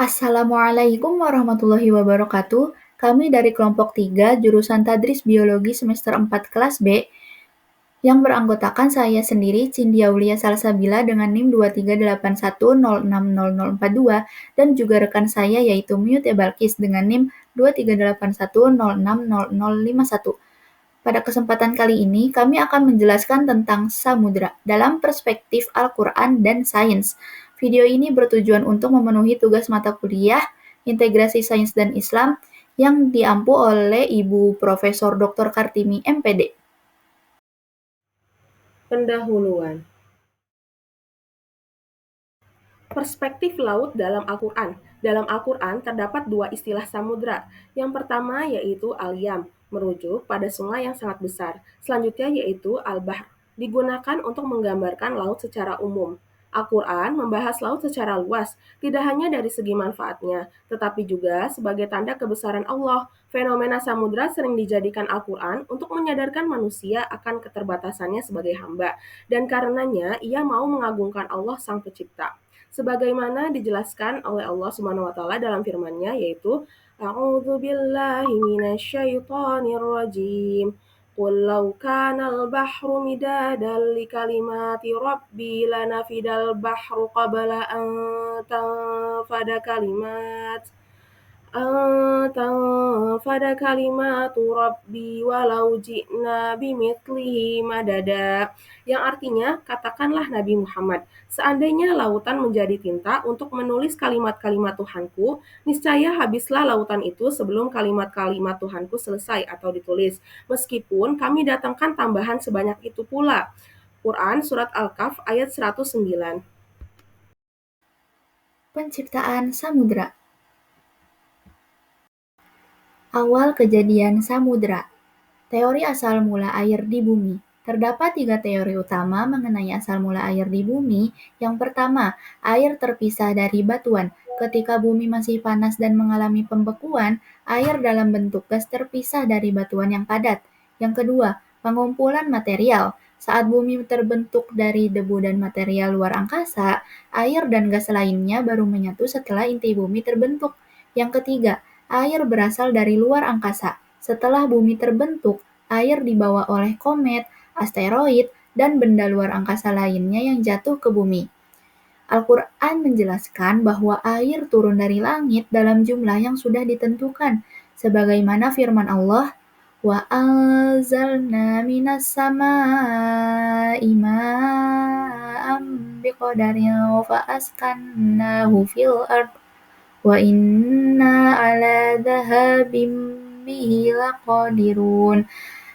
Assalamualaikum warahmatullahi wabarakatuh. Kami dari kelompok 3, jurusan Tadris Biologi semester 4 kelas B, yang beranggotakan saya sendiri, Cindy Aulia Salsabila dengan NIM 23810600042 dan juga rekan saya yaitu Mute Balkis dengan NIM 23810600051. Pada kesempatan kali ini, kami akan menjelaskan tentang samudra dalam perspektif Al-Quran dan sains. Video ini bertujuan untuk memenuhi tugas mata kuliah Integrasi Sains dan Islam yang diampu oleh Ibu Profesor Dr. Kartini MPD. Pendahuluan. Perspektif laut dalam Al-Quran. Dalam Al-Quran terdapat dua istilah samudra. Yang pertama yaitu al-yam, merujuk pada sungai yang sangat besar. Selanjutnya yaitu al-bahr, digunakan untuk menggambarkan laut secara umum. Al-Quran membahas laut secara luas, tidak hanya dari segi manfaatnya, tetapi juga sebagai tanda kebesaran Allah. Fenomena samudra sering dijadikan Al-Quran untuk menyadarkan manusia akan keterbatasannya sebagai hamba, dan karenanya ia mau mengagungkan Allah Sang Pencipta. Sebagaimana dijelaskan oleh Allah Subhanahu wa taala dalam firman-Nya yaitu A'udzu billahi minasyaitonir rajim. Qul law kanal bahru midadan li kalimati rabbi lanafidal bahru qabla an tanfada kalimatu rabbi walau ji'na bimithlihi madada. Yang artinya, katakanlah Nabi Muhammad, seandainya lautan menjadi tinta untuk menulis kalimat-kalimat Tuhanku, niscaya habislah lautan itu sebelum kalimat-kalimat Tuhanku selesai atau ditulis. Meskipun kami datangkan tambahan sebanyak itu pula. Quran Surat Al-Kahf ayat 109. Penciptaan samudra. Awal kejadian samudra. Teori asal mula air di bumi. Terdapat 3 teori utama mengenai asal mula air di bumi. Yang pertama, air terpisah dari batuan. Ketika bumi masih panas dan mengalami pembekuan, air dalam bentuk gas terpisah dari batuan yang padat. Yang kedua, pengumpulan material. Saat bumi terbentuk dari debu dan material luar angkasa, air dan gas lainnya baru menyatu setelah inti bumi terbentuk. Yang ketiga, air berasal dari luar angkasa. Setelah bumi terbentuk, air dibawa oleh komet, asteroid, dan benda luar angkasa lainnya yang jatuh ke bumi. Al-Quran menjelaskan bahwa air turun dari langit dalam jumlah yang sudah ditentukan, sebagaimana firman Allah, wa anzalna minas samaa'i ma'am biqadarin fa askannahu fil ard wa inna ala dhahabim bihi laqadirun.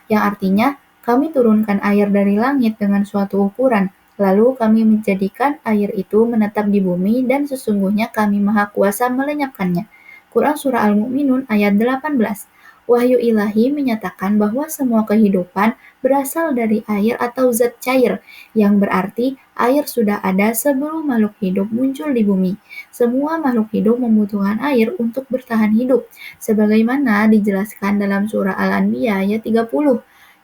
Yang artinya, kami turunkan air dari langit dengan suatu ukuran, lalu kami menjadikan air itu menetap di bumi dan sesungguhnya kami maha kuasa melenyapkannya. Quran Surah Al-Mu'minun ayat 18. Wahyu ilahi menyatakan bahwa semua kehidupan berasal dari air atau zat cair, yang berarti air sudah ada sebelum makhluk hidup muncul di bumi. Semua makhluk hidup membutuhkan air untuk bertahan hidup, sebagaimana dijelaskan dalam surah Al-Anbiya ayat 30,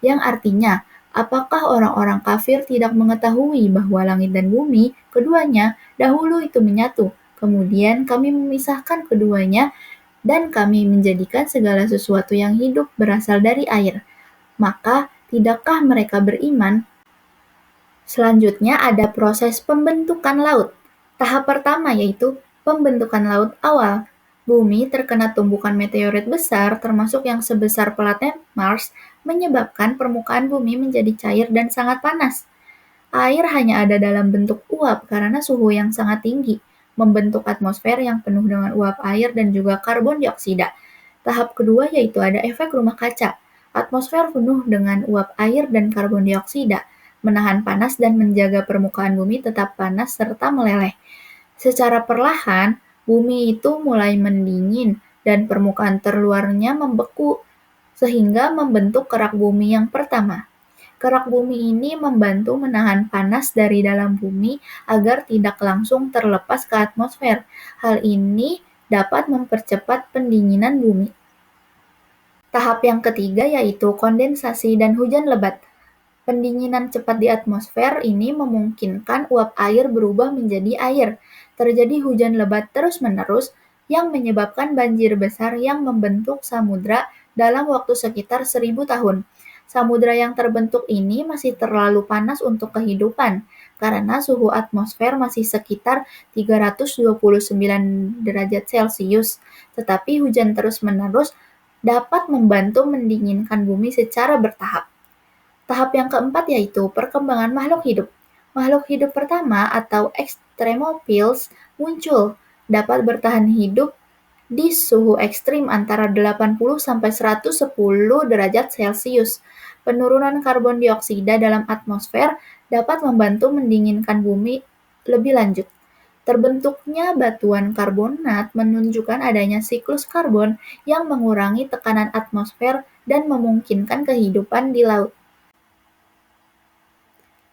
yang artinya, apakah orang-orang kafir tidak mengetahui bahwa langit dan bumi, keduanya, dahulu itu menyatu, kemudian kami memisahkan keduanya, dan kami menjadikan segala sesuatu yang hidup berasal dari air. Maka, tidakkah mereka beriman? Selanjutnya ada proses pembentukan laut. Tahap pertama yaitu pembentukan laut awal. Bumi terkena tumbukan meteorit besar, termasuk yang sebesar planet Mars, menyebabkan permukaan bumi menjadi cair dan sangat panas. Air hanya ada dalam bentuk uap karena suhu yang sangat tinggi, membentuk atmosfer yang penuh dengan uap air dan juga karbon dioksida. Tahap kedua yaitu ada efek rumah kaca. Atmosfer penuh dengan uap air dan karbon dioksida, menahan panas dan menjaga permukaan bumi tetap panas serta meleleh. Secara perlahan, bumi itu mulai mendingin dan permukaan terluarnya membeku, sehingga membentuk kerak bumi yang pertama. Kerak bumi ini membantu menahan panas dari dalam bumi agar tidak langsung terlepas ke atmosfer. Hal ini dapat mempercepat pendinginan bumi. Tahap yang ketiga yaitu kondensasi dan hujan lebat. Pendinginan cepat di atmosfer ini memungkinkan uap air berubah menjadi air. Terjadi hujan lebat terus-menerus, yang menyebabkan banjir besar yang membentuk samudra dalam waktu sekitar 1000 tahun. Samudra yang terbentuk ini masih terlalu panas untuk kehidupan, karena suhu atmosfer masih sekitar 329 derajat Celcius, tetapi hujan terus-menerus dapat membantu mendinginkan bumi secara bertahap. Tahap yang keempat yaitu perkembangan makhluk hidup. Makhluk hidup pertama atau extremophils muncul, dapat bertahan hidup di suhu ekstrim antara 80 sampai 110 derajat Celcius. Penurunan karbon dioksida dalam atmosfer dapat membantu mendinginkan bumi lebih lanjut. Terbentuknya batuan karbonat menunjukkan adanya siklus karbon yang mengurangi tekanan atmosfer dan memungkinkan kehidupan di laut.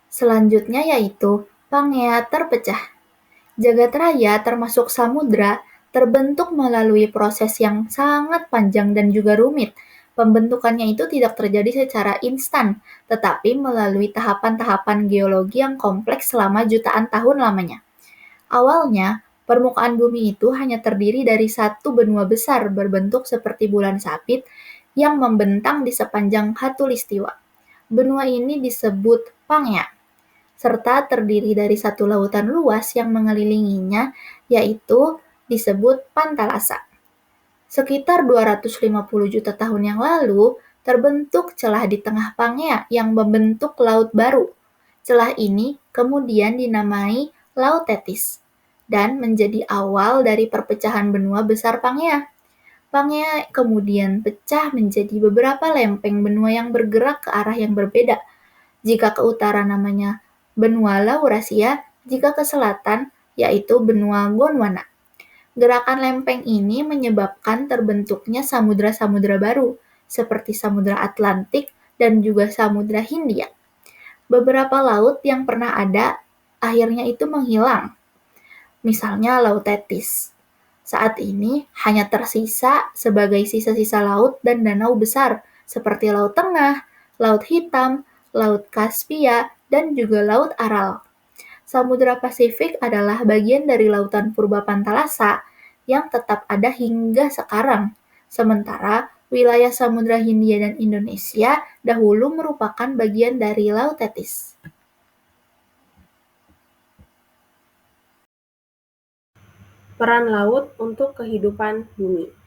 Selanjutnya yaitu Pangea terpecah. Jagat raya termasuk samudra terbentuk melalui proses yang sangat panjang dan juga rumit. Pembentukannya itu tidak terjadi secara instan, tetapi melalui tahapan-tahapan geologi yang kompleks selama jutaan tahun lamanya. Awalnya, permukaan bumi itu hanya terdiri dari satu benua besar berbentuk seperti bulan sabit yang membentang di sepanjang khatulistiwa. Benua ini disebut Pangea, serta terdiri dari satu lautan luas yang mengelilinginya, yaitu disebut Pantalasa. Sekitar 250 juta tahun yang lalu, terbentuk celah di tengah Pangea yang membentuk laut baru. Celah ini kemudian dinamai Laut Tethys dan menjadi awal dari perpecahan benua besar Pangea. Pangea kemudian pecah menjadi beberapa lempeng benua yang bergerak ke arah yang berbeda. Jika ke utara namanya benua Laurasia, jika ke selatan yaitu benua Gondwana. Gerakan lempeng ini menyebabkan terbentuknya samudra-samudra baru, seperti Samudra Atlantik dan juga Samudra Hindia. Beberapa laut yang pernah ada akhirnya itu menghilang, misalnya Laut Tethys. Saat ini hanya tersisa sebagai sisa-sisa laut dan danau besar, seperti Laut Tengah, Laut Hitam, Laut Kaspia, dan juga Laut Aral. Samudra Pasifik adalah bagian dari lautan purba Pantalasa yang tetap ada hingga sekarang. Sementara wilayah Samudra Hindia dan Indonesia dahulu merupakan bagian dari Laut Tethys. Peran laut untuk kehidupan bumi.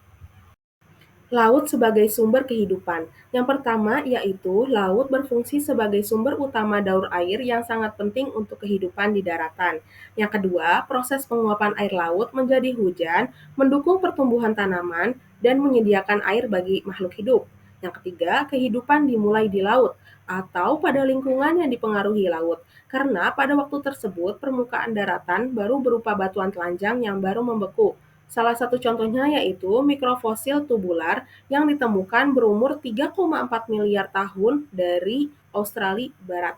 Laut sebagai sumber kehidupan. Yang pertama yaitu laut berfungsi sebagai sumber utama daur air yang sangat penting untuk kehidupan di daratan. Yang kedua, proses penguapan air laut menjadi hujan, mendukung pertumbuhan tanaman, dan menyediakan air bagi makhluk hidup. Yang ketiga, kehidupan dimulai di laut atau pada lingkungan yang dipengaruhi laut. Karena pada waktu tersebut permukaan daratan baru berupa batuan telanjang yang baru membeku. Salah satu contohnya yaitu mikrofosil tubular yang ditemukan berumur 3,4 miliar tahun dari Australia Barat.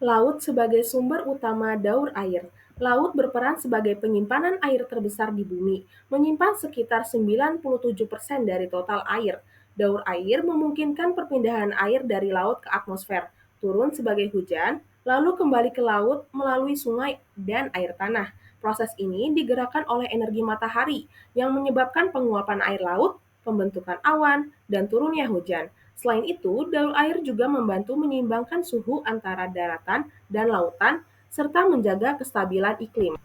Laut sebagai sumber utama daur air. Laut berperan sebagai penyimpanan air terbesar di bumi, menyimpan sekitar 97% dari total air. Daur air memungkinkan perpindahan air dari laut ke atmosfer, turun sebagai hujan, lalu kembali ke laut melalui sungai dan air tanah. Proses ini digerakkan oleh energi matahari yang menyebabkan penguapan air laut, pembentukan awan, dan turunnya hujan. Selain itu, daur air juga membantu menyeimbangkan suhu antara daratan dan lautan, serta menjaga kestabilan iklim.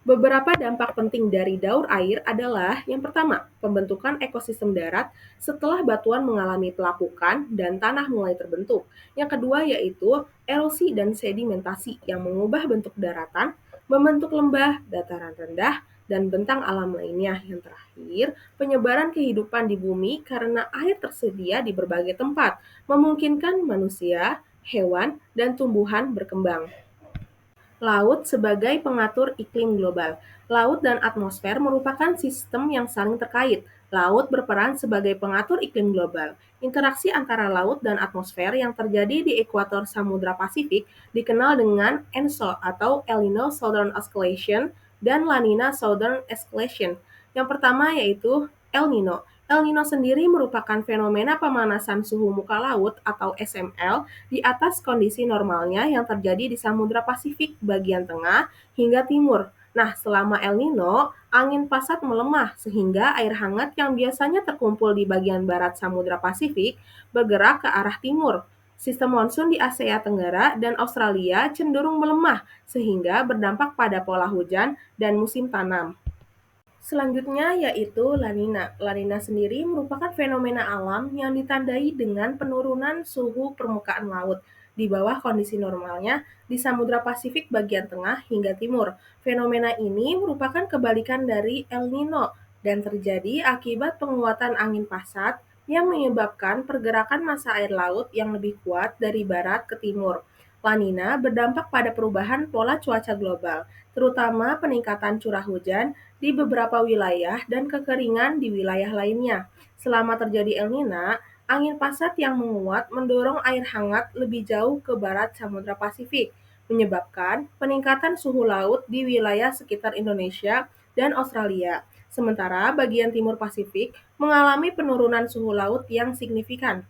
Beberapa dampak penting dari daur air adalah yang pertama, pembentukan ekosistem darat setelah batuan mengalami pelapukan dan tanah mulai terbentuk. Yang kedua yaitu erosi dan sedimentasi yang mengubah bentuk daratan, membentuk lembah, dataran rendah, dan bentang alam lainnya. Yang terakhir, penyebaran kehidupan di bumi karena air tersedia di berbagai tempat, memungkinkan manusia, hewan, dan tumbuhan berkembang. Laut sebagai pengatur iklim global. Laut dan atmosfer merupakan sistem yang saling terkait. Laut berperan sebagai pengatur iklim global. Interaksi antara laut dan atmosfer yang terjadi di ekuator Samudra Pasifik dikenal dengan ENSO atau El Nino Southern Oscillation dan La Nina Southern Escalation. Yang pertama yaitu El Nino. El Nino sendiri merupakan fenomena pemanasan suhu muka laut atau SML di atas kondisi normalnya yang terjadi di Samudra Pasifik bagian tengah hingga timur. Nah, selama El Nino, angin pasat melemah sehingga air hangat yang biasanya terkumpul di bagian barat Samudra Pasifik bergerak ke arah timur. Sistem monsun di Asia Tenggara dan Australia cenderung melemah sehingga berdampak pada pola hujan dan musim tanam. Selanjutnya yaitu La Nina. La Nina sendiri merupakan fenomena alam yang ditandai dengan penurunan suhu permukaan laut di bawah kondisi normalnya di Samudra Pasifik bagian tengah hingga timur. Fenomena ini merupakan kebalikan dari El Nino dan terjadi akibat penguatan angin pasat yang menyebabkan pergerakan massa air laut yang lebih kuat dari barat ke timur. La Nina berdampak pada perubahan pola cuaca global, terutama peningkatan curah hujan di beberapa wilayah dan kekeringan di wilayah lainnya. Selama terjadi El Nina, angin pasat yang menguat mendorong air hangat lebih jauh ke barat Samudra Pasifik, menyebabkan peningkatan suhu laut di wilayah sekitar Indonesia dan Australia. Sementara bagian timur Pasifik mengalami penurunan suhu laut yang signifikan.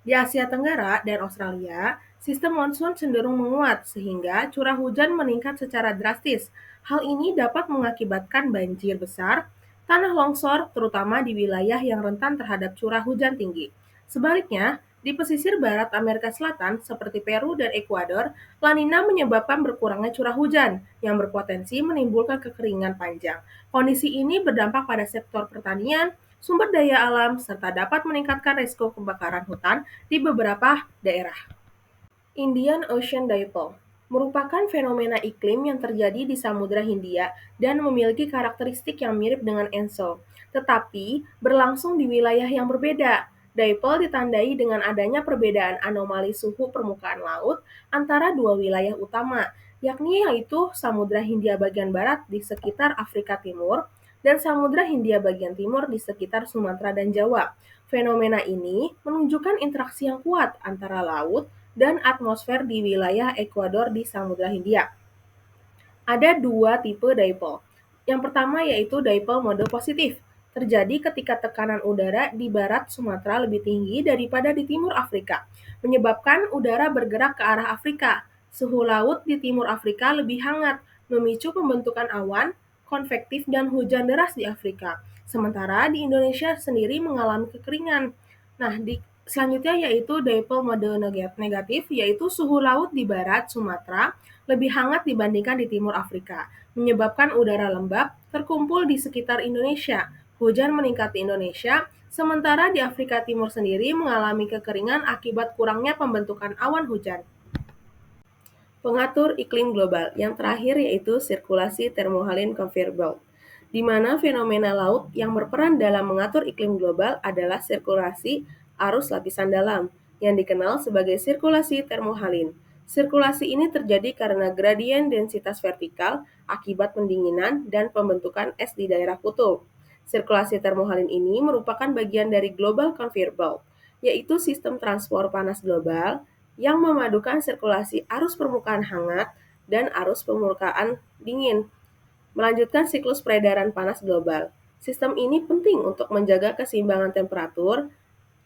Di Asia Tenggara dan Australia, sistem monsun cenderung menguat sehingga curah hujan meningkat secara drastis. Hal ini dapat mengakibatkan banjir besar, tanah longsor, terutama di wilayah yang rentan terhadap curah hujan tinggi. Sebaliknya, di pesisir barat Amerika Selatan seperti Peru dan Ekuador, La Nina menyebabkan berkurangnya curah hujan yang berpotensi menimbulkan kekeringan panjang. Kondisi ini berdampak pada sektor pertanian, sumber daya alam, serta dapat meningkatkan risiko kebakaran hutan di beberapa daerah. Indian Ocean Dipole merupakan fenomena iklim yang terjadi di Samudra Hindia dan memiliki karakteristik yang mirip dengan ENSO, tetapi berlangsung di wilayah yang berbeda. Dipole ditandai dengan adanya perbedaan anomali suhu permukaan laut antara dua wilayah utama, yakni yaitu Samudra Hindia bagian barat di sekitar Afrika Timur dan Samudra Hindia bagian timur di sekitar Sumatera dan Jawa. Fenomena ini menunjukkan interaksi yang kuat antara laut dan atmosfer di wilayah Ekuador di Samudra Hindia. Ada dua tipe dipole. Yang pertama yaitu dipole mode positif. Terjadi ketika tekanan udara di barat Sumatera lebih tinggi daripada di timur Afrika, menyebabkan udara bergerak ke arah Afrika. Suhu laut di timur Afrika lebih hangat, memicu pembentukan awan, konvektif dan hujan deras di Afrika. Sementara di Indonesia sendiri mengalami kekeringan. Nah, selanjutnya yaitu dipole mode negatif, yaitu suhu laut di barat Sumatera lebih hangat dibandingkan di timur Afrika, menyebabkan udara lembab terkumpul di sekitar Indonesia. Hujan meningkat di Indonesia, sementara di Afrika Timur sendiri mengalami kekeringan akibat kurangnya pembentukan awan hujan. Pengatur iklim global. Yang terakhir yaitu sirkulasi termohaline conveyor belt, di mana fenomena laut yang berperan dalam mengatur iklim global adalah sirkulasi arus lapisan dalam, yang dikenal sebagai sirkulasi termohaline. Sirkulasi ini terjadi karena gradien densitas vertikal akibat pendinginan dan pembentukan es di daerah kutub. Sirkulasi termohaline ini merupakan bagian dari Global Conveyor Belt, yaitu sistem transport panas global yang memadukan sirkulasi arus permukaan hangat dan arus permukaan dingin, melanjutkan siklus peredaran panas global. Sistem ini penting untuk menjaga keseimbangan temperatur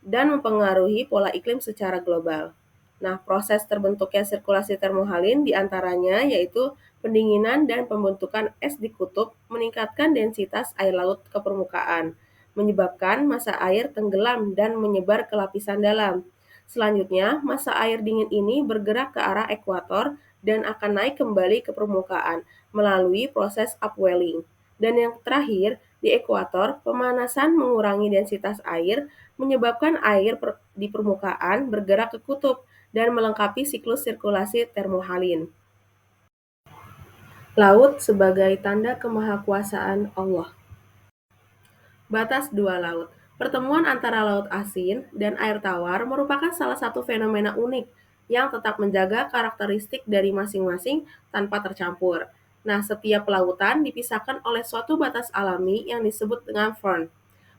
dan mempengaruhi pola iklim secara global. Nah, proses terbentuknya sirkulasi termohaline diantaranya yaitu pendinginan dan pembentukan es di kutub meningkatkan densitas air laut ke permukaan, menyebabkan massa air tenggelam dan menyebar ke lapisan dalam. Selanjutnya, massa air dingin ini bergerak ke arah ekuator dan akan naik kembali ke permukaan melalui proses upwelling. Dan yang terakhir, di ekuator, pemanasan mengurangi densitas air, menyebabkan air di permukaan bergerak ke kutub dan melengkapi siklus sirkulasi termohaline. Laut sebagai tanda kemahakuasaan Allah. Batas dua laut. Pertemuan antara laut asin dan air tawar merupakan salah satu fenomena unik yang tetap menjaga karakteristik dari masing-masing tanpa tercampur. Nah, setiap lautan dipisahkan oleh suatu batas alami yang disebut dengan firn.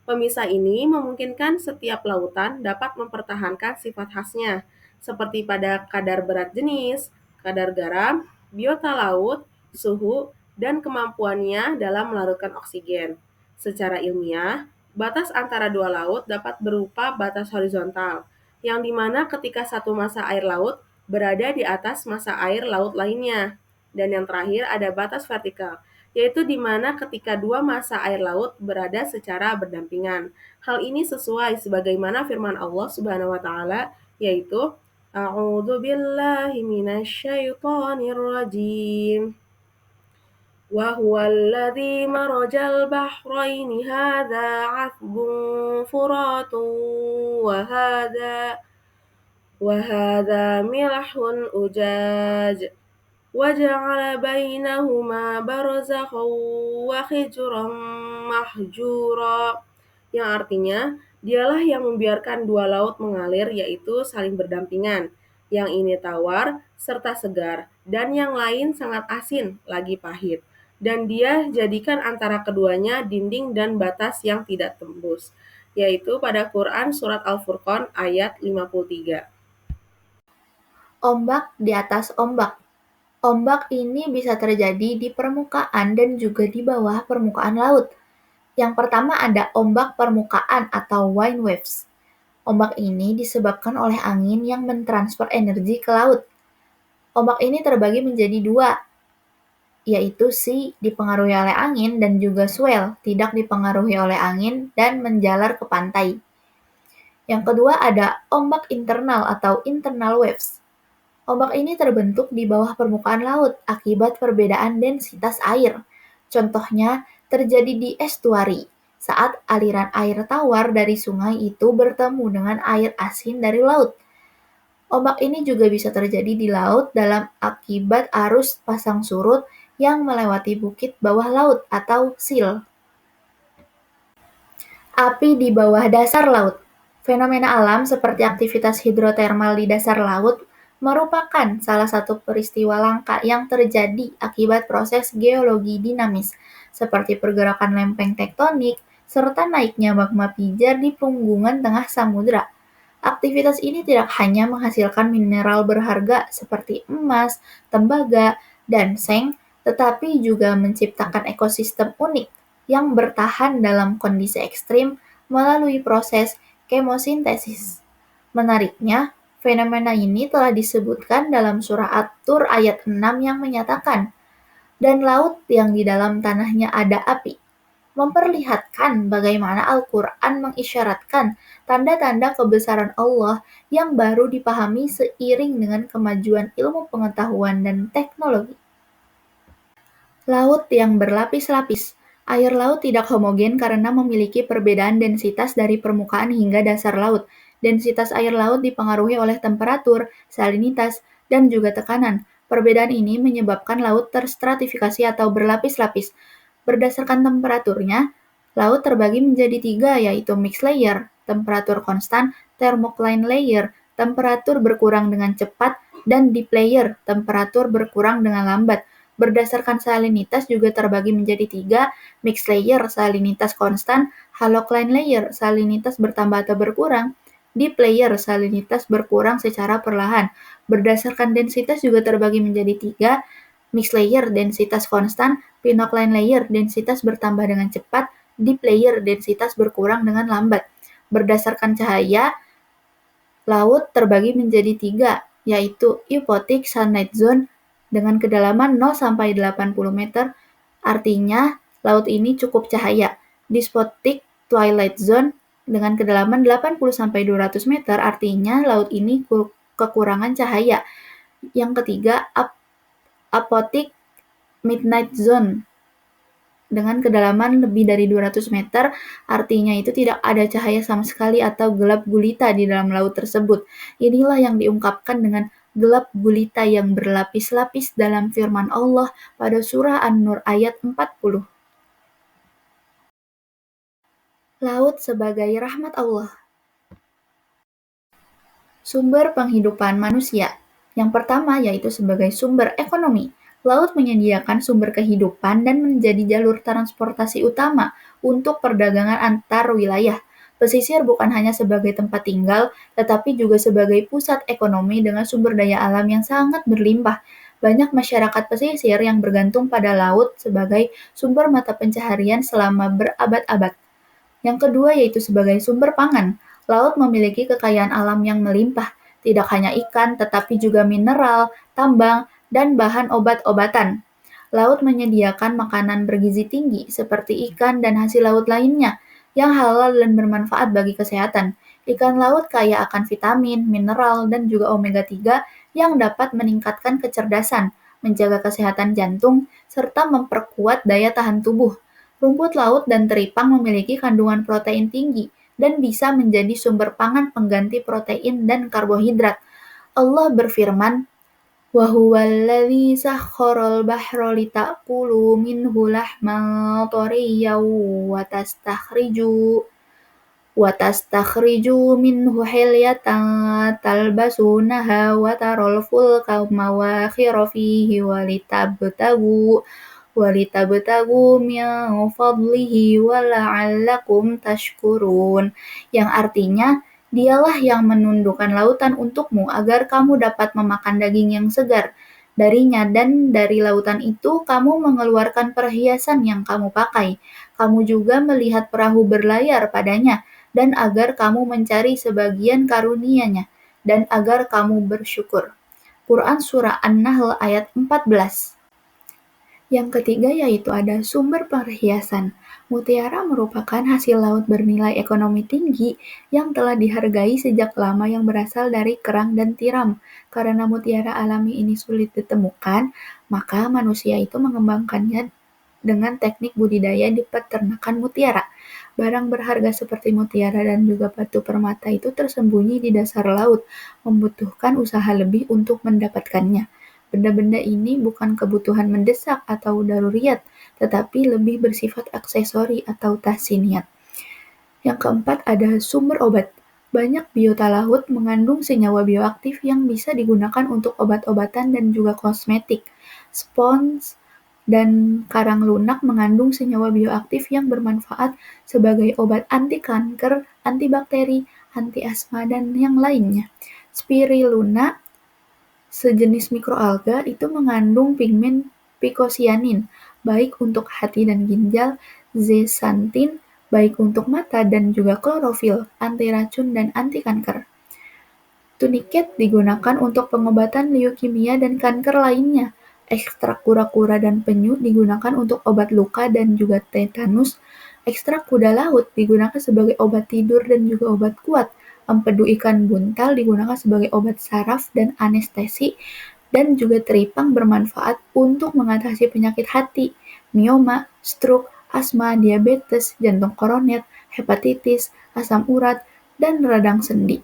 Pemisah ini memungkinkan setiap lautan dapat mempertahankan sifat khasnya, seperti pada kadar berat jenis, kadar garam, biota laut, suhu, dan kemampuannya dalam melarutkan oksigen. Secara ilmiah, batas antara dua laut dapat berupa batas horizontal, yang dimana ketika satu massa air laut berada di atas massa air laut lainnya. Dan yang terakhir ada batas vertikal, yaitu di mana ketika dua massa air laut berada secara berdampingan. Hal ini sesuai sebagaimana firman Allah Subhanahu wa taala, yaitu A'udzu billahi minasyaitonir rajim. Wa huwal ladzi marajal bahraini hadza 'azbun furatun wa hadza milhun ujaj وجعل بينهما برزخا وحجرا mahjura, yang artinya dialah yang membiarkan dua laut mengalir yaitu saling berdampingan, yang ini tawar serta segar dan yang lain sangat asin lagi pahit, dan dia jadikan antara keduanya dinding dan batas yang tidak tembus, yaitu pada Quran surat Al-Furqan ayat 53. Ombak di atas ombak. Ombak ini bisa terjadi di permukaan dan juga di bawah permukaan laut. Yang pertama ada ombak permukaan atau wind waves. Ombak ini disebabkan oleh angin yang mentransfer energi ke laut. Ombak ini terbagi menjadi dua, yaitu sea dipengaruhi oleh angin dan juga swell tidak dipengaruhi oleh angin dan menjalar ke pantai. Yang kedua ada ombak internal atau internal waves. Ombak ini terbentuk di bawah permukaan laut akibat perbedaan densitas air. Contohnya terjadi di estuari, saat aliran air tawar dari sungai itu bertemu dengan air asin dari laut. Ombak ini juga bisa terjadi di laut dalam akibat arus pasang surut yang melewati bukit bawah laut atau sill. Api di bawah dasar laut. Fenomena alam seperti aktivitas hidrotermal di dasar laut merupakan salah satu peristiwa langka yang terjadi akibat proses geologi dinamis, seperti pergerakan lempeng tektonik serta naiknya magma pijar di punggungan tengah samudra. Aktivitas ini tidak hanya menghasilkan mineral berharga seperti emas, tembaga, dan seng, tetapi juga menciptakan ekosistem unik yang bertahan dalam kondisi ekstrim melalui proses kemosintesis. Menariknya, fenomena ini telah disebutkan dalam surah At-Tur ayat 6 yang menyatakan, "Dan laut yang di dalam tanahnya ada api," memperlihatkan bagaimana Al-Quran mengisyaratkan tanda-tanda kebesaran Allah yang baru dipahami seiring dengan kemajuan ilmu pengetahuan dan teknologi. Laut yang berlapis-lapis. Air laut tidak homogen karena memiliki perbedaan densitas dari permukaan hingga dasar laut. Densitas air laut dipengaruhi oleh temperatur, salinitas, dan juga tekanan. Perbedaan ini menyebabkan laut terstratifikasi atau berlapis-lapis. Berdasarkan temperaturnya, laut terbagi menjadi tiga, yaitu mixed layer, temperatur konstan, thermocline layer, temperatur berkurang dengan cepat, dan deep layer, temperatur berkurang dengan lambat. Berdasarkan salinitas juga terbagi menjadi tiga, mixed layer, salinitas konstan, halocline layer, salinitas bertambah atau berkurang, deep layer, salinitas berkurang secara perlahan. Berdasarkan densitas juga terbagi menjadi tiga, mixed layer, densitas konstan, pinocline layer, densitas bertambah dengan cepat, deep layer, densitas berkurang dengan lambat. Berdasarkan cahaya, laut terbagi menjadi tiga, yaitu euphoric sunlight zone dengan kedalaman 0 sampai 80 meter, artinya laut ini cukup cahaya. Despotic twilight zone dengan kedalaman 80 sampai 200 meter, artinya laut ini kekurangan cahaya. Yang ketiga, apoptic midnight zone dengan kedalaman lebih dari 200 meter, artinya itu tidak ada cahaya sama sekali atau gelap gulita di dalam laut tersebut. Inilah yang diungkapkan dengan gelap gulita yang berlapis-lapis dalam firman Allah pada surah An-Nur ayat 40. Laut sebagai rahmat Allah. Sumber penghidupan manusia. Yang pertama yaitu sebagai sumber ekonomi. Laut menyediakan sumber kehidupan dan menjadi jalur transportasi utama untuk perdagangan antar wilayah. Pesisir bukan hanya sebagai tempat tinggal, tetapi juga sebagai pusat ekonomi dengan sumber daya alam yang sangat berlimpah. Banyak masyarakat pesisir yang bergantung pada laut sebagai sumber mata pencaharian selama berabad-abad. Yang kedua yaitu sebagai sumber pangan. Laut memiliki kekayaan alam yang melimpah, tidak hanya ikan, tetapi juga mineral, tambang, dan bahan obat-obatan. Laut menyediakan makanan bergizi tinggi seperti ikan dan hasil laut lainnya yang halal dan bermanfaat bagi kesehatan. Ikan laut kaya akan vitamin, mineral, dan juga omega 3 yang dapat meningkatkan kecerdasan, menjaga kesehatan jantung, serta memperkuat daya tahan tubuh. Rumput laut dan teripang memiliki kandungan protein tinggi dan bisa menjadi sumber pangan pengganti protein dan karbohidrat. Allah berfirman, وَهُوَ الَّذِي سَخَّرَ الْبَحْرَ لِتَأْكُلُوا مِنْهُ لَحْمًا طَرِيًّا وَتَسْتَخْرِجُوا مِنْهُ حِلْيَةً تَلْبَسُونَهَا وَتَرَى الْفُلْكَ مَوَاخِرَ فِيهِ وَلِتَبْتَغُوا مِنْ فَضْلِهِ وَلَعَلَّكُمْ تَشْكُرُونَ, yang artinya, Dialah yang menundukkan lautan untukmu agar kamu dapat memakan daging yang segar darinya, dan dari lautan itu kamu mengeluarkan perhiasan yang kamu pakai. Kamu juga melihat perahu berlayar padanya, dan agar kamu mencari sebagian karunia-Nya, dan agar kamu bersyukur. Quran Surah An-Nahl ayat 14. Yang ketiga yaitu ada sumber perhiasan. Mutiara merupakan hasil laut bernilai ekonomi tinggi yang telah dihargai sejak lama yang berasal dari kerang dan tiram. Karena mutiara alami ini sulit ditemukan, maka manusia itu mengembangkannya dengan teknik budidaya di peternakan mutiara. Barang berharga seperti mutiara dan juga batu permata itu tersembunyi di dasar laut, membutuhkan usaha lebih untuk mendapatkannya. Benda-benda ini bukan kebutuhan mendesak atau daruriyat, tetapi lebih bersifat aksesori atau tahsiniyat. Yang keempat ada sumber obat. Banyak biota laut mengandung senyawa bioaktif yang bisa digunakan untuk obat-obatan dan juga kosmetik. Spons dan karang lunak mengandung senyawa bioaktif yang bermanfaat sebagai obat anti kanker, antibakteri, anti asma, dan yang lainnya. Spirulina, sejenis mikroalga, itu mengandung pigmen picosanin, baik untuk hati dan ginjal, zeaxanthin, baik untuk mata, dan juga klorofil, anti racun dan anti kanker. Tuniket digunakan untuk pengobatan leukemia dan kanker lainnya. Ekstrak kura-kura dan penyu digunakan untuk obat luka dan juga tetanus. Ekstrak kuda laut digunakan sebagai obat tidur dan juga obat kuat. Empedu ikan buntal digunakan sebagai obat saraf dan anestesi, dan juga teripang bermanfaat untuk mengatasi penyakit hati, mioma, stroke, asma, diabetes, jantung koroner, hepatitis, asam urat, dan radang sendi.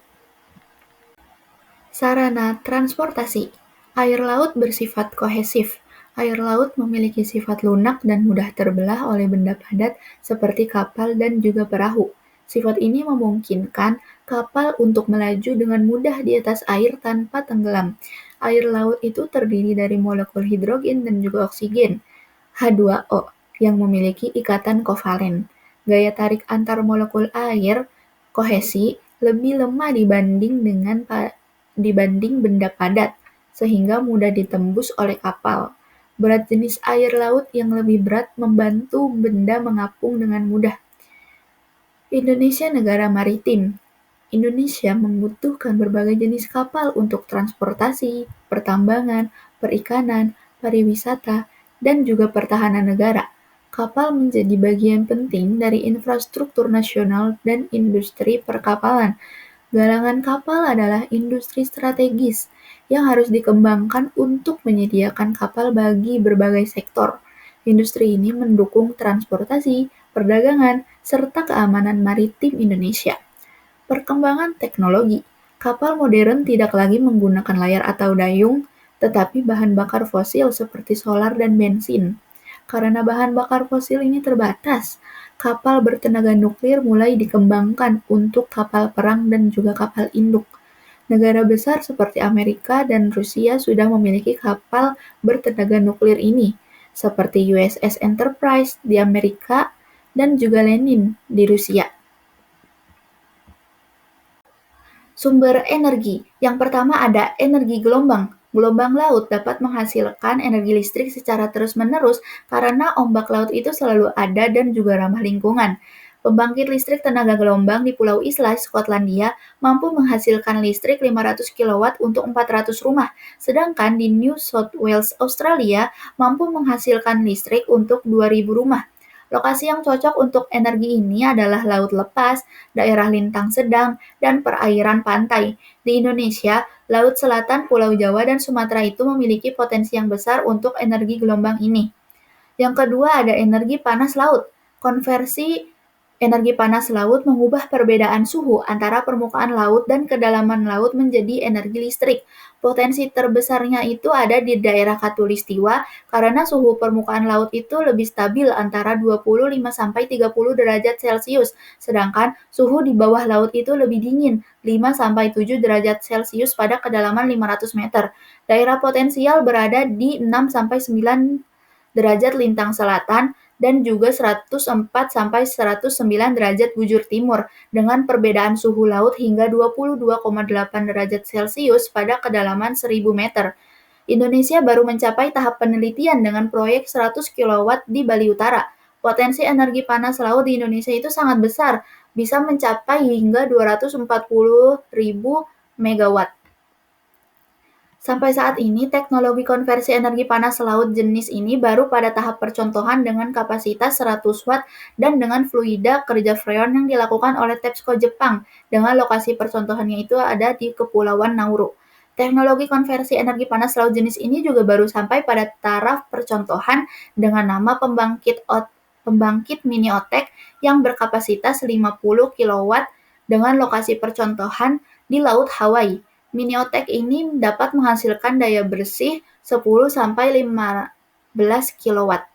Sarana transportasi. Air laut bersifat kohesif. Air laut memiliki sifat lunak dan mudah terbelah oleh benda padat seperti kapal dan juga perahu. Sifat ini memungkinkan kapal untuk melaju dengan mudah di atas air tanpa tenggelam. Air laut itu terdiri dari molekul hidrogen dan juga oksigen, H2O, yang memiliki ikatan kovalen. Gaya tarik antar molekul air, kohesi, lebih lemah dibanding benda padat, sehingga mudah ditembus oleh kapal. Berat jenis air laut yang lebih berat membantu benda mengapung dengan mudah. Indonesia negara maritim. Indonesia membutuhkan berbagai jenis kapal untuk transportasi, pertambangan, perikanan, pariwisata, dan juga pertahanan negara. Kapal menjadi bagian penting dari infrastruktur nasional dan industri perkapalan. Galangan kapal adalah industri strategis yang harus dikembangkan untuk menyediakan kapal bagi berbagai sektor. Industri ini mendukung transportasi, perdagangan, serta keamanan maritim Indonesia. Perkembangan teknologi. Kapal modern tidak lagi menggunakan layar atau dayung, tetapi bahan bakar fosil seperti solar dan bensin. Karena bahan bakar fosil ini terbatas, kapal bertenaga nuklir mulai dikembangkan untuk kapal perang dan juga kapal induk. Negara besar seperti Amerika dan Rusia sudah memiliki kapal bertenaga nuklir ini, seperti USS Enterprise di Amerika dan juga Lenin di Rusia. Sumber energi. Yang pertama ada energi gelombang. Gelombang laut dapat menghasilkan energi listrik secara terus-menerus karena ombak laut itu selalu ada dan juga ramah lingkungan. Pembangkit listrik tenaga gelombang di Pulau Isla, Skotlandia, mampu menghasilkan listrik 500 kilowatt untuk 400 rumah, sedangkan di New South Wales, Australia, mampu menghasilkan listrik untuk 2.000 rumah. Lokasi yang cocok untuk energi ini adalah laut lepas, daerah lintang sedang, dan perairan pantai. Di Indonesia, Laut Selatan, Pulau Jawa, dan Sumatera itu memiliki potensi yang besar untuk energi gelombang ini. Yang kedua ada energi panas laut. Konversi energi panas laut mengubah perbedaan suhu antara permukaan laut dan kedalaman laut menjadi energi listrik. Potensi terbesarnya itu ada di daerah Khatulistiwa karena suhu permukaan laut itu lebih stabil antara 25-30 derajat Celcius, sedangkan suhu di bawah laut itu lebih dingin 5-7 derajat Celcius pada kedalaman 500 meter. Daerah potensial berada di 6-9 derajat lintang selatan dan juga 104-109 derajat bujur timur dengan perbedaan suhu laut hingga 22,8 derajat Celcius pada kedalaman 1000 meter. Indonesia baru mencapai tahap penelitian dengan proyek 100 kilowatt di Bali Utara. Potensi energi panas laut di Indonesia itu sangat besar, bisa mencapai hingga 240.000 megawatt. Sampai saat ini, teknologi konversi energi panas laut jenis ini baru pada tahap percontohan dengan kapasitas 100 watt dan dengan fluida kerja freon yang dilakukan oleh TEPSCO Jepang, dengan lokasi percontohannya itu ada di Kepulauan Nauru. Teknologi konversi energi panas laut jenis ini juga baru sampai pada taraf percontohan dengan nama pembangkit mini otek yang berkapasitas 50 kilowatt dengan lokasi percontohan di Laut Hawaii. Miniotek ini dapat menghasilkan daya bersih 10-15 kilowatt.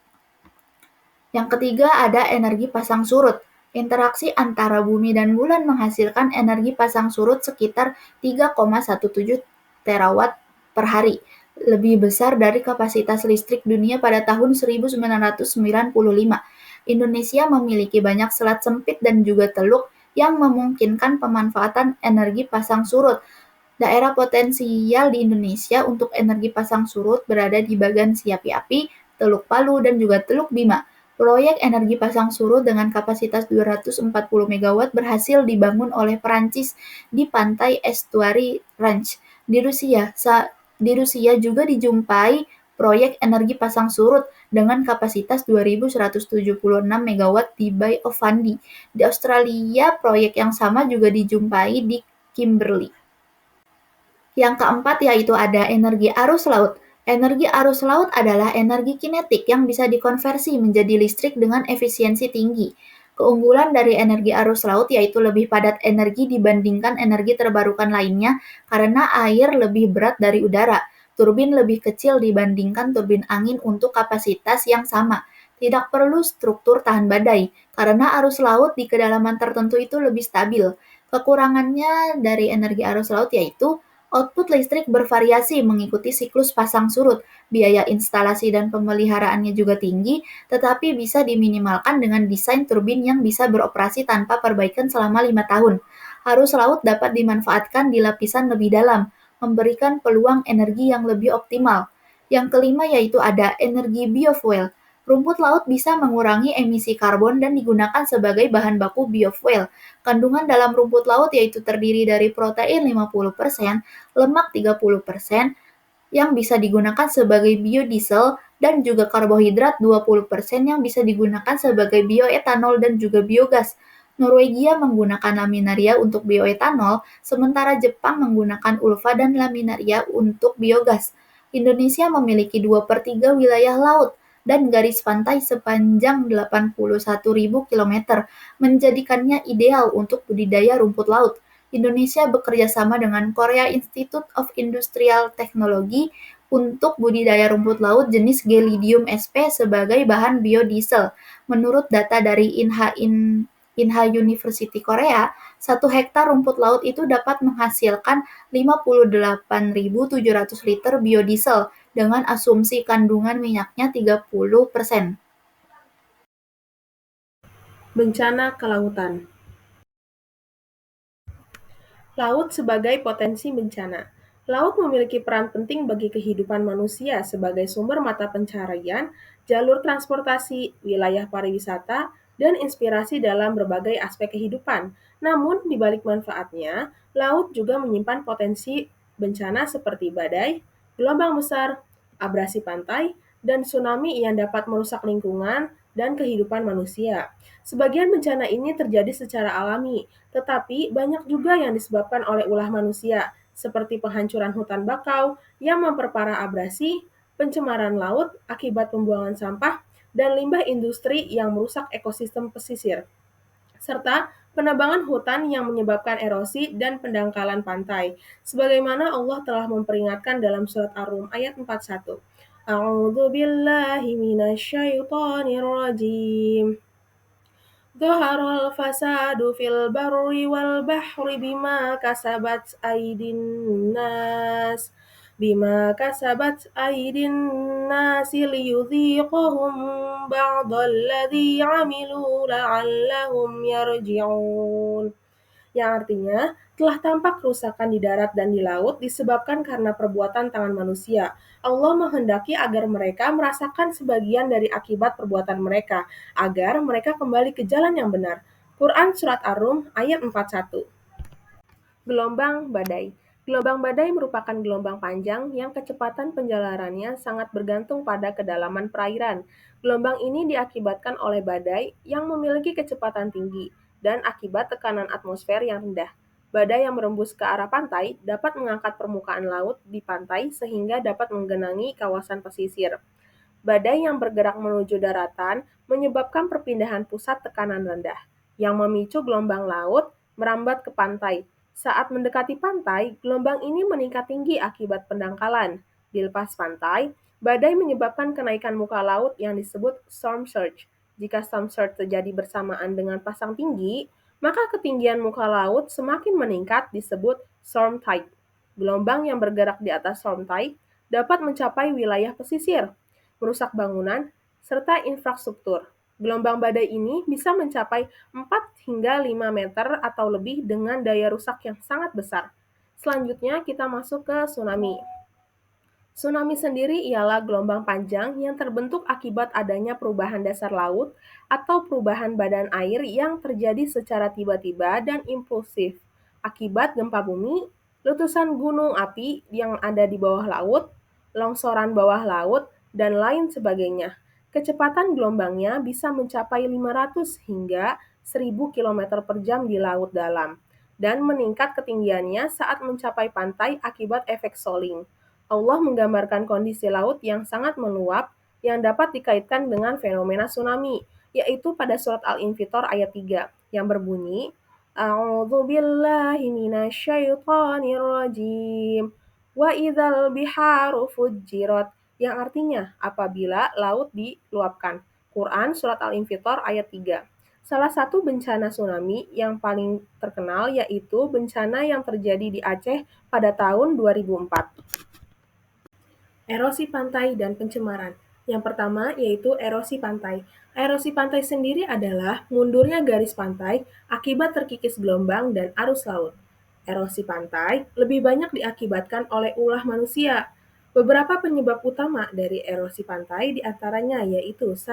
Yang ketiga ada energi pasang surut. Interaksi antara bumi dan bulan menghasilkan energi pasang surut sekitar 3,17 terawatt per hari, lebih besar dari kapasitas listrik dunia pada tahun 1995. Indonesia memiliki banyak selat sempit dan juga teluk yang memungkinkan pemanfaatan energi pasang surut. Daerah potensial di Indonesia untuk energi pasang surut berada di bagian Siapi Api, Teluk Palu, dan juga Teluk Bima. Proyek energi pasang surut dengan kapasitas 240 megawatt berhasil dibangun oleh Perancis di pantai Estuary Ranch. Di Rusia juga dijumpai proyek energi pasang surut dengan kapasitas 2.176 megawatt di Bay of Fundy. Di Australia, proyek yang sama juga dijumpai di Kimberley. Yang keempat yaitu ada energi arus laut. Energi arus laut adalah energi kinetik yang bisa dikonversi menjadi listrik dengan efisiensi tinggi. Keunggulan dari energi arus laut yaitu lebih padat energi dibandingkan energi terbarukan lainnya karena air lebih berat dari udara. Turbin lebih kecil dibandingkan turbin angin untuk kapasitas yang sama. Tidak perlu struktur tahan badai karena arus laut di kedalaman tertentu itu lebih stabil. Kekurangannya dari energi arus laut yaitu output listrik bervariasi mengikuti siklus pasang surut. Biaya instalasi dan pemeliharaannya juga tinggi, tetapi bisa diminimalkan dengan desain turbin yang bisa beroperasi tanpa perbaikan selama 5 tahun. Arus laut dapat dimanfaatkan di lapisan lebih dalam, memberikan peluang energi yang lebih optimal. Yang kelima yaitu ada energi biofuel. Rumput laut bisa mengurangi emisi karbon dan digunakan sebagai bahan baku biofuel. Kandungan dalam rumput laut yaitu terdiri dari protein 50%, lemak 30%, yang bisa digunakan sebagai biodiesel, dan juga karbohidrat 20% yang bisa digunakan sebagai bioetanol dan juga biogas. Norwegia menggunakan laminaria untuk bioetanol, sementara Jepang menggunakan ulva dan laminaria untuk biogas. Indonesia memiliki 2/3 wilayah laut dan garis pantai sepanjang 81.000 km, menjadikannya ideal untuk budidaya rumput laut. Indonesia bekerja sama dengan Korea Institute of Industrial Technology untuk budidaya rumput laut jenis Gelidium sp sebagai bahan biodiesel. Menurut data dari Inha University Korea, 1 hektar rumput laut itu dapat menghasilkan 58.700 liter biodiesel dengan asumsi kandungan minyaknya 30%. Bencana kelautan. Laut sebagai potensi bencana. Laut memiliki peran penting bagi kehidupan manusia sebagai sumber mata pencaharian, jalur transportasi, wilayah pariwisata, dan inspirasi dalam berbagai aspek kehidupan. Namun, di balik manfaatnya, laut juga menyimpan potensi bencana seperti badai, gelombang besar, abrasi pantai, dan tsunami yang dapat merusak lingkungan dan kehidupan manusia. Sebagian bencana ini terjadi secara alami, tetapi banyak juga yang disebabkan oleh ulah manusia, seperti penghancuran hutan bakau yang memperparah abrasi, pencemaran laut akibat pembuangan sampah, dan limbah industri yang merusak ekosistem pesisir, serta penebangan hutan yang menyebabkan erosi dan pendangkalan pantai. Sebagaimana Allah telah memperingatkan dalam surat Ar-Rum ayat 41. A'udzu billahi minasyaitonir rajim. Dhaharal fasadu fil barri wal bahri bima kasabat aydin nasi liyudhiqahum ba'dalladzi 'amilu la'allahum yarji'un, yang artinya telah tampak kerusakan di darat dan di laut disebabkan karena perbuatan tangan manusia. Allah menghendaki agar mereka merasakan sebagian dari akibat perbuatan mereka, agar mereka kembali ke jalan yang benar. Quran Surat Ar-Rum ayat 41. Gelombang badai. Gelombang badai merupakan gelombang panjang yang kecepatan penjalarannya sangat bergantung pada kedalaman perairan. Gelombang ini diakibatkan oleh badai yang memiliki kecepatan tinggi dan akibat tekanan atmosfer yang rendah. Badai yang merembus ke arah pantai dapat mengangkat permukaan laut di pantai sehingga dapat menggenangi kawasan pesisir. Badai yang bergerak menuju daratan menyebabkan perpindahan pusat tekanan rendah, yang memicu gelombang laut merambat ke pantai. Saat mendekati pantai, gelombang ini meningkat tinggi akibat pendangkalan. Di lepas pantai, badai menyebabkan kenaikan muka laut yang disebut storm surge. Jika storm surge terjadi bersamaan dengan pasang tinggi, maka ketinggian muka laut semakin meningkat disebut storm tide. Gelombang yang bergerak di atas storm tide dapat mencapai wilayah pesisir, merusak bangunan, serta infrastruktur. Gelombang badai ini bisa mencapai 4 hingga 5 meter atau lebih dengan daya rusak yang sangat besar. Selanjutnya kita masuk ke tsunami. Tsunami sendiri ialah gelombang panjang yang terbentuk akibat adanya perubahan dasar laut atau perubahan badan air yang terjadi secara tiba-tiba dan impulsif akibat gempa bumi, letusan gunung api yang ada di bawah laut, longsoran bawah laut, dan lain sebagainya. Kecepatan gelombangnya bisa mencapai 500 hingga 1000 km per jam di laut dalam dan meningkat ketinggiannya saat mencapai pantai akibat efek soling. Allah menggambarkan kondisi laut yang sangat meluap yang dapat dikaitkan dengan fenomena tsunami, yaitu pada surat Al-Infitor ayat 3 yang berbunyi, A'udzu billahi minasyaitonir rajim. Wa idzal biharu fujjirat, yang artinya apabila laut diluapkan. Quran surat Al-Infitor ayat 3. Salah satu bencana tsunami yang paling terkenal yaitu bencana yang terjadi di Aceh pada tahun 2004. Erosi pantai dan pencemaran. Yang pertama yaitu erosi pantai. Erosi pantai sendiri adalah mundurnya garis pantai akibat terkikis gelombang dan arus laut. Erosi pantai lebih banyak diakibatkan oleh ulah manusia. Beberapa penyebab utama dari erosi pantai diantaranya yaitu 1.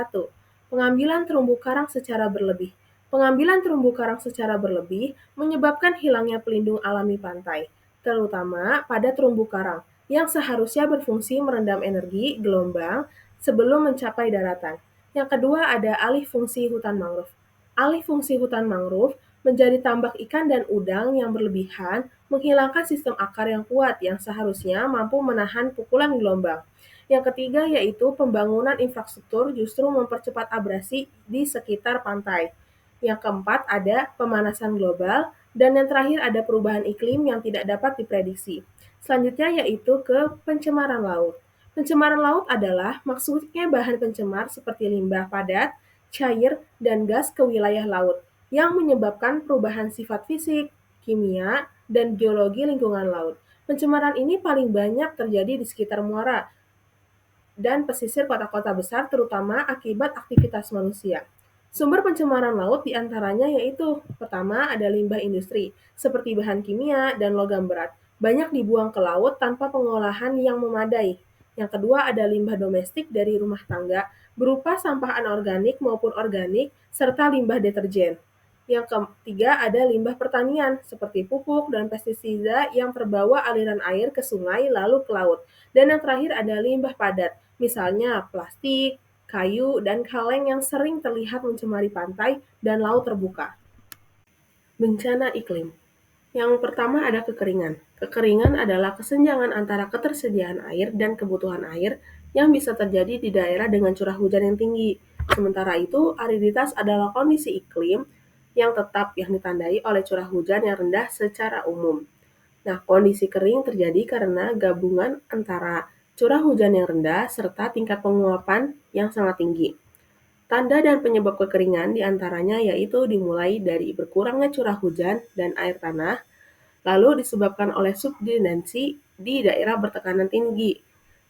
Pengambilan terumbu karang secara berlebih. Pengambilan terumbu karang secara berlebih menyebabkan hilangnya pelindung alami pantai, terutama pada terumbu karang yang seharusnya berfungsi merendam energi gelombang sebelum mencapai daratan. Yang kedua ada alih fungsi hutan mangrove. Alih fungsi hutan mangrove menjadi tambak ikan dan udang yang berlebihan, menghilangkan sistem akar yang kuat yang seharusnya mampu menahan pukulan gelombang. Yang ketiga yaitu pembangunan infrastruktur justru mempercepat abrasi di sekitar pantai. Yang keempat ada pemanasan global, dan yang terakhir ada perubahan iklim yang tidak dapat diprediksi. Selanjutnya yaitu ke pencemaran laut. Pencemaran laut adalah maksudnya bahan pencemar seperti limbah padat, cair, dan gas ke wilayah laut yang menyebabkan perubahan sifat fisik, kimia, dan geologi lingkungan laut. Pencemaran ini paling banyak terjadi di sekitar muara dan pesisir kota-kota besar terutama akibat aktivitas manusia. Sumber pencemaran laut diantaranya yaitu, pertama ada limbah industri, seperti bahan kimia dan logam berat, banyak dibuang ke laut tanpa pengolahan yang memadai. Yang kedua ada limbah domestik dari rumah tangga, berupa sampah anorganik maupun organik, serta limbah deterjen. Yang ketiga ada limbah pertanian, seperti pupuk dan pestisida yang terbawa aliran air ke sungai lalu ke laut. Dan yang terakhir ada limbah padat, misalnya plastik, kayu, dan kaleng yang sering terlihat mencemari pantai dan laut terbuka. Bencana iklim. Yang pertama ada kekeringan. Kekeringan adalah kesenjangan antara ketersediaan air dan kebutuhan air yang bisa terjadi di daerah dengan curah hujan yang tinggi. Sementara itu, ariditas adalah kondisi iklim yang tetap yang ditandai oleh curah hujan yang rendah secara umum. Nah, kondisi kering terjadi karena gabungan antara curah hujan yang rendah serta tingkat penguapan yang sangat tinggi. Tanda dan penyebab kekeringan diantaranya yaitu dimulai dari berkurangnya curah hujan dan air tanah, lalu disebabkan oleh subdudensi di daerah bertekanan tinggi.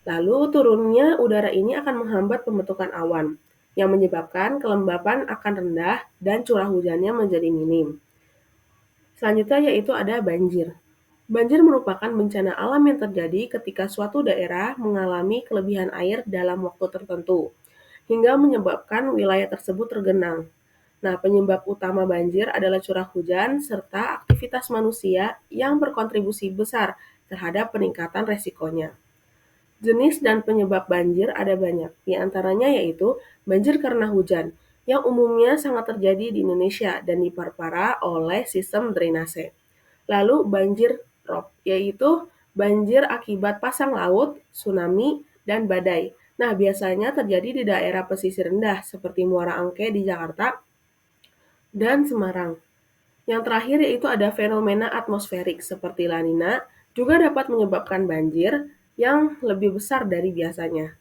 Lalu turunnya udara ini akan menghambat pembentukan awan, yang menyebabkan kelembapan akan rendah dan curah hujannya menjadi minim. Selanjutnya yaitu ada banjir. Banjir merupakan bencana alam yang terjadi ketika suatu daerah mengalami kelebihan air dalam waktu tertentu, hingga menyebabkan wilayah tersebut tergenang. Nah, penyebab utama banjir adalah curah hujan serta aktivitas manusia yang berkontribusi besar terhadap peningkatan resikonya. Jenis dan penyebab banjir ada banyak, di antaranya yaitu banjir karena hujan, yang umumnya sangat terjadi di Indonesia dan diperparah oleh sistem drainase. Lalu banjir rob, yaitu banjir akibat pasang laut, tsunami, dan badai. Nah, biasanya terjadi di daerah pesisir rendah seperti Muara Angke di Jakarta dan Semarang. Yang terakhir yaitu ada fenomena atmosferik seperti La Nina juga dapat menyebabkan banjir yang lebih besar dari biasanya.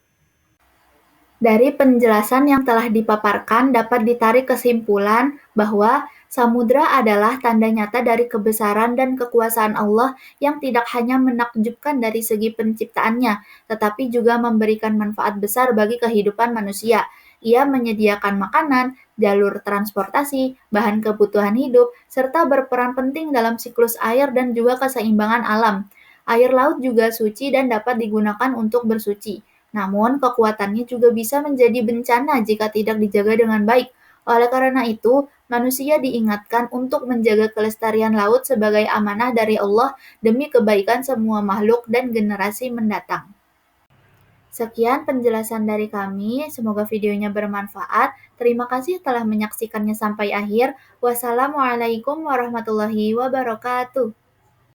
Dari penjelasan yang telah dipaparkan dapat ditarik kesimpulan bahwa samudra adalah tanda nyata dari kebesaran dan kekuasaan Allah yang tidak hanya menakjubkan dari segi penciptaannya, tetapi juga memberikan manfaat besar bagi kehidupan manusia. Ia menyediakan makanan, jalur transportasi, bahan kebutuhan hidup, serta berperan penting dalam siklus air dan juga keseimbangan alam. Air laut juga suci dan dapat digunakan untuk bersuci. Namun, kekuatannya juga bisa menjadi bencana jika tidak dijaga dengan baik. Oleh karena itu, manusia diingatkan untuk menjaga kelestarian laut sebagai amanah dari Allah demi kebaikan semua makhluk dan generasi mendatang. Sekian penjelasan dari kami, semoga videonya bermanfaat. Terima kasih telah menyaksikannya sampai akhir. Wassalamualaikum warahmatullahi wabarakatuh.